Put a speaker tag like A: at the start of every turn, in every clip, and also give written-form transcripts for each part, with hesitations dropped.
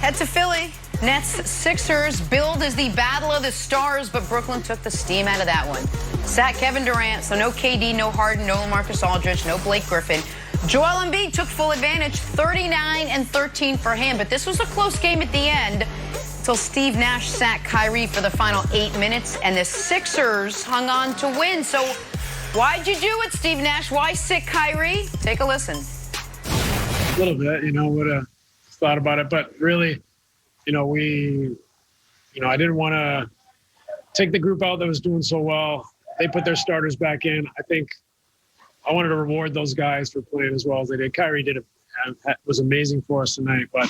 A: Head to Philly. Nets Sixers billed as the battle of the stars, but Brooklyn took the steam out of that one. Sat Kevin Durant, so no KD, no Harden, no Marcus Aldridge, no Blake Griffin. Joel Embiid took full advantage, 39-13 for him, but this was a close game at the end until Steve Nash sat Kyrie for the final 8 minutes, and the Sixers hung on to win. So why'd you do it, Steve Nash? Why sit Kyrie? Take a listen.
B: A little bit, would have thought about it, but really, I didn't want to take the group out that was doing so well. They put their starters back in. I think I wanted to reward those guys for playing as well as they did. Kyrie was amazing for us tonight, but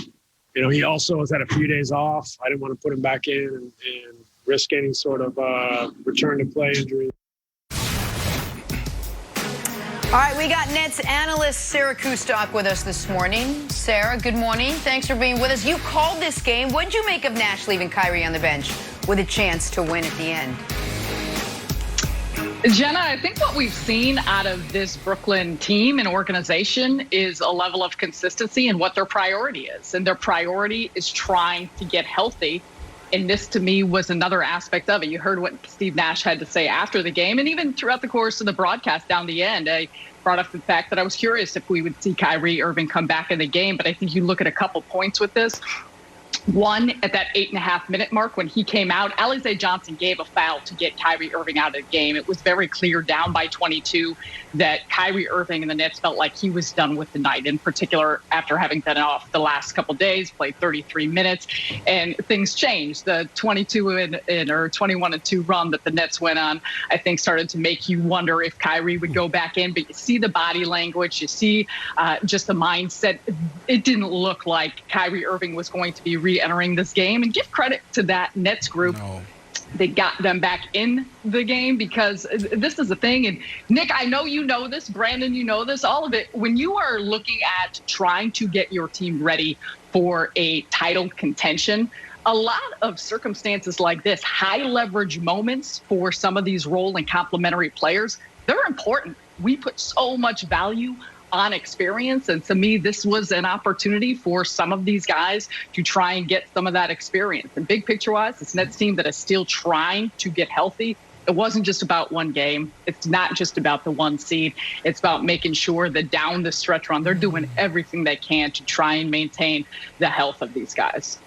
B: he also has had a few days off. I didn't want to put him back in and risk any sort of return to play injury.
A: All right, we got Nets analyst Sarah Kustok with us this morning. Sarah, good morning. Thanks for being with us. You called this game. What did you make of Nash leaving Kyrie on the bench with a chance to win at the end?
C: Jenna, I think what we've seen out of this Brooklyn team and organization is a level of consistency in what their priority is. And their priority is trying to get healthy. And this, to me, was another aspect of it. You heard what Steve Nash had to say after the game, and even throughout the course of the broadcast down the end. I brought up the fact that I was curious if we would see Kyrie Irving come back in the game. But I think you look at a couple points with this. One, at that 8.5-minute mark when he came out, Alize Johnson gave a foul to get Kyrie Irving out of the game. It was very clear down by 22 that Kyrie Irving and the Nets felt like he was done with the night, in particular after having been off the last couple of days, played 33 minutes, and things changed. The 21-2 run that the Nets went on, I think, started to make you wonder if Kyrie would go back in. But you see the body language, you see just the mindset. It didn't look like Kyrie Irving was going to be re-entering this game, and give credit to that Nets group. No. They got them back in the game, because this is the thing. And Nick, I know you know this. Brandon, you know this. All of it. When you are looking at trying to get your team ready for a title contention, a lot of circumstances like this, high leverage moments for some of these role and complementary players, they're important. We put so much value on experience. And to me, this was an opportunity for some of these guys to try and get some of that experience. And big picture wise, this Nets team that is still trying to get healthy. It wasn't just about one game. It's not just about the one seed. It's about making sure that down the stretch run, they're doing everything they can to try and maintain the health of these guys.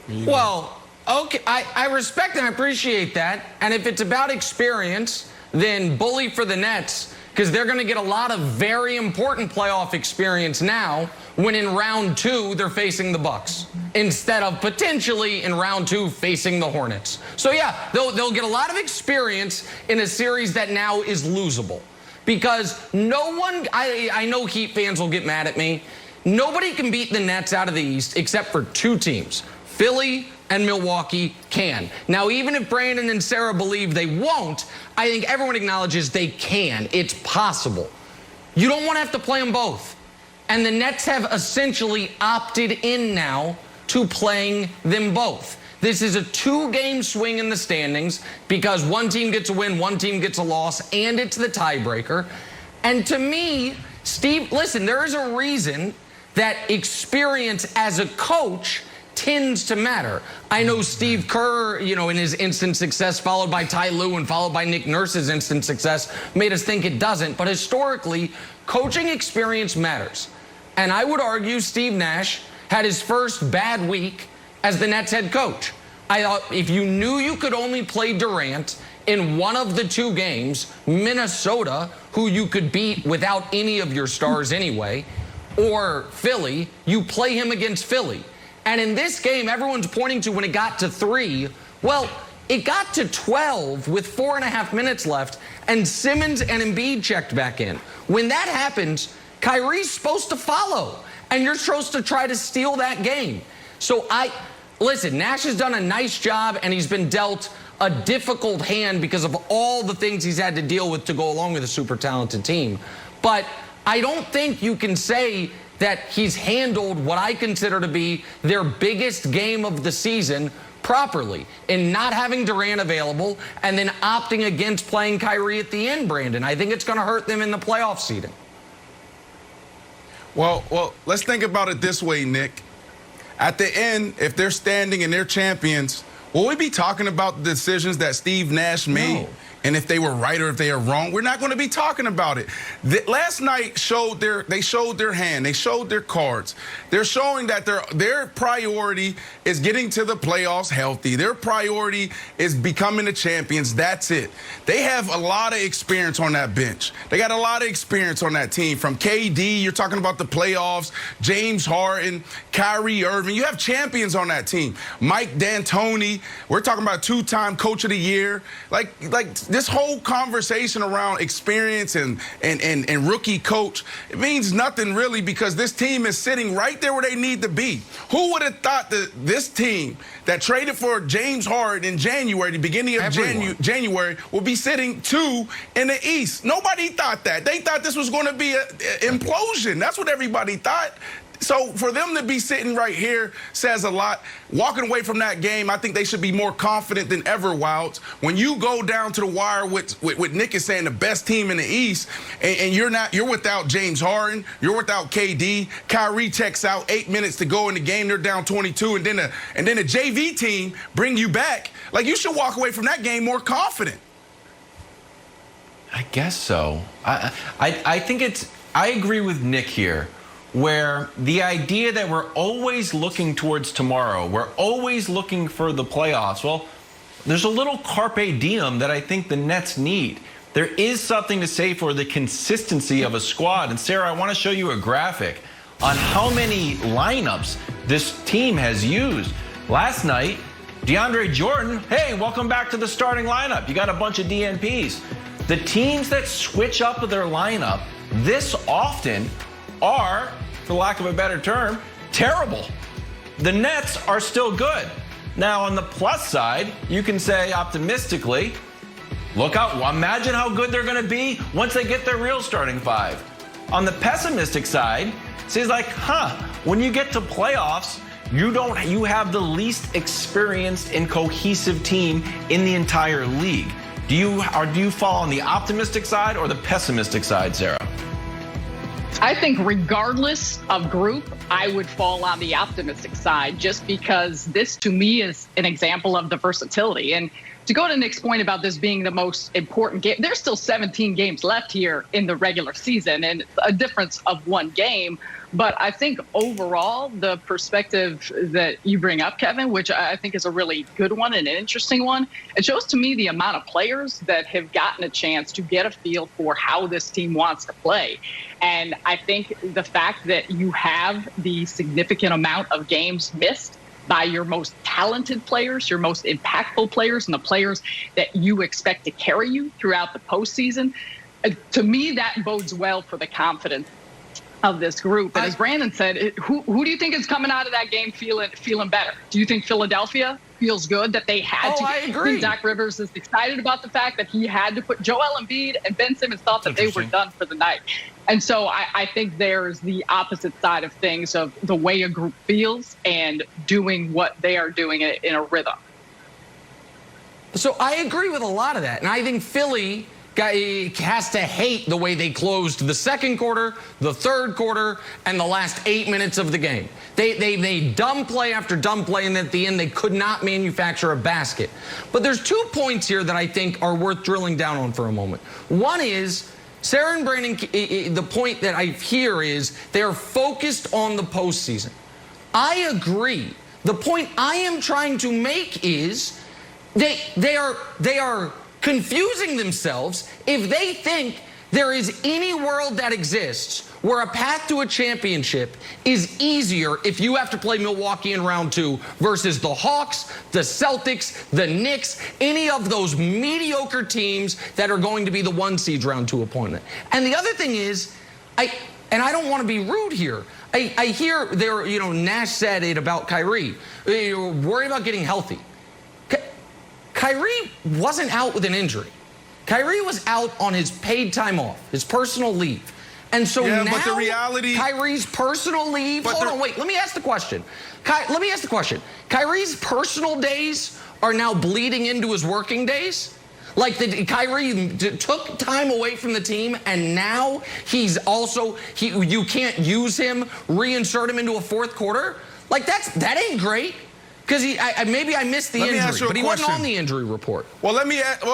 D: Well, okay, I respect and appreciate that. And if it's about experience, then bully for the Nets, because they're going to get a lot of very important playoff experience now when in round 2 they're facing the Bucks instead of potentially in round 2 facing the Hornets. So yeah, they'll get a lot of experience in a series that now is losable, because no one, I know Heat fans will get mad at me, nobody can beat the Nets out of the East except for 2 teams, Philly and Milwaukee can. Now, even if Brandon and Sarah believe they won't, I think everyone acknowledges they can. It's possible. You don't want to have to play them both. And the Nets have essentially opted in now to playing them both. This is a 2-game swing in the standings, because one team gets a win, one team gets a loss, and it's the tiebreaker. And to me, Steve, listen, there is a reason that experience as a coach tends to matter. I know Steve Kerr, in his instant success, followed by Ty Lue and followed by Nick Nurse's instant success, made us think it doesn't. But historically, coaching experience matters. And I would argue Steve Nash had his first bad week as the Nets head coach. I thought if you knew you could only play Durant in one of the 2 games, Minnesota, who you could beat without any of your stars anyway, or Philly, you play him against Philly. And in this game, everyone's pointing to when it got to 3. Well, it got to 12 with 4.5 minutes left, and Simmons and Embiid checked back in. When that happens, Kyrie's supposed to follow, and you're supposed to try to steal that game. So listen, Nash has done a nice job, and he's been dealt a difficult hand because of all the things he's had to deal with to go along with a super talented team. But I don't think you can say that he's handled what I consider to be their biggest game of the season properly in not having Durant available and then opting against playing Kyrie at the end, Brandon. I think it's going to hurt them in the playoff seeding.
E: Well, let's think about it this way, Nick. at the end, if they're standing and they're champions, will we be talking about the decisions that Steve Nash made?
D: No.
E: And if they were right or if they are wrong, we're not going to be talking about it. Last night they showed their hand, they showed their cards. They're showing that their priority is getting to the playoffs healthy. Their priority is becoming the champions. That's it. They have a lot of experience on that bench. They got a lot of experience on that team. From KD, you're talking about the playoffs, James Harden, Kyrie Irving. You have champions on that team. Mike D'Antoni, we're talking about two-time coach of the year. Like this whole conversation around experience and rookie coach, it means nothing really, because this team is sitting right there where they need to be. Who would have thought that this team that traded for James Harden in January, the beginning of January, will be sitting 2 in the East? Nobody thought that. They thought this was going to be an implosion. That's what everybody thought. So for them to be sitting right here says a lot. Walking away from that game, I think they should be more confident than ever, Wilds. When you go down to the wire with Nick is saying the best team in the East, and you're without James Harden, you're without KD, Kyrie checks out, 8 minutes to go in the game, they're down 22, and then a JV team bring you back. Like, you should walk away from that game more confident.
F: I guess so. I think I agree with Nick here, where the idea that we're always looking towards tomorrow, we're always looking for the playoffs. Well, there's a little carpe diem that I think the Nets need. There is something to say for the consistency of a squad. And Sarah, I want to show you a graphic on how many lineups this team has used. Last night, DeAndre Jordan, hey, welcome back to the starting lineup. You got a bunch of DNPs. The teams that switch up their lineup this often are, for lack of a better term, terrible. The Nets are still good. Now, on the plus side, you can say optimistically, look out, imagine how good they're going to be once they get their real starting five. On the pessimistic side, it's like, when you get to playoffs, you have the least experienced and cohesive team in the entire league. Do you fall on the optimistic side or the pessimistic side, Sarah?
C: I think regardless of group, I would fall on the optimistic side, just because this to me is an example of the versatility. And to go to Nick's point about this being the most important game, there's still 17 games left here in the regular season and a difference of one game. But I think overall, the perspective that you bring up, Kevin, which I think is a really good one and an interesting one, it shows to me the amount of players that have gotten a chance to get a feel for how this team wants to play. And I think the fact that you have the significant amount of games missed by your most talented players, your most impactful players, and the players that you expect to carry you throughout the postseason, to me, that bodes well for the confidence of this group. And as Brandon said, who do you think is coming out of that game feeling better? Do you think Philadelphia feels good that they had to?
F: I agree.
C: Doc Rivers is excited about the fact that he had to put Joel Embiid, and Ben Simmons thought that they were done for the night. And so I think there's the opposite side of things, of the way a group feels and doing what they are doing in a rhythm.
D: So I agree with a lot of that. And I think Philly has to hate the way they closed the second quarter, the third quarter, and the last 8 minutes of the game. They made dumb play after dumb play, and at the end they could not manufacture a basket. But there's 2 points here that I think are worth drilling down on for a moment. One is, Sarah and Brandon, the point that I hear is they're focused on the postseason. I agree. The point I am trying to make is they are confusing themselves if they think there is any world that exists where a path to a championship is easier if you have to play Milwaukee in round 2 versus the Hawks, the Celtics, the Knicks, any of those mediocre teams that are going to be the 1 seed round 2 opponent. And the other thing is, I don't want to be rude here. I hear there, Nash said it about Kyrie. You're worried about getting healthy. Kyrie wasn't out with an injury. Kyrie was out on his paid time off, his personal leave. And so now
E: but the reality,
D: Kyrie's personal leave. Hold on, wait. Let me ask the question. Kyrie's personal days are now bleeding into his working days? Like Kyrie took time away from the team, and now he's also, you can't use him, reinsert him into a fourth quarter? Like, that ain't great. Because maybe I missed the
E: Let me ask
D: injury,
E: you a
D: but he wasn't
E: question.
D: on the injury report.
E: Well, let me ask.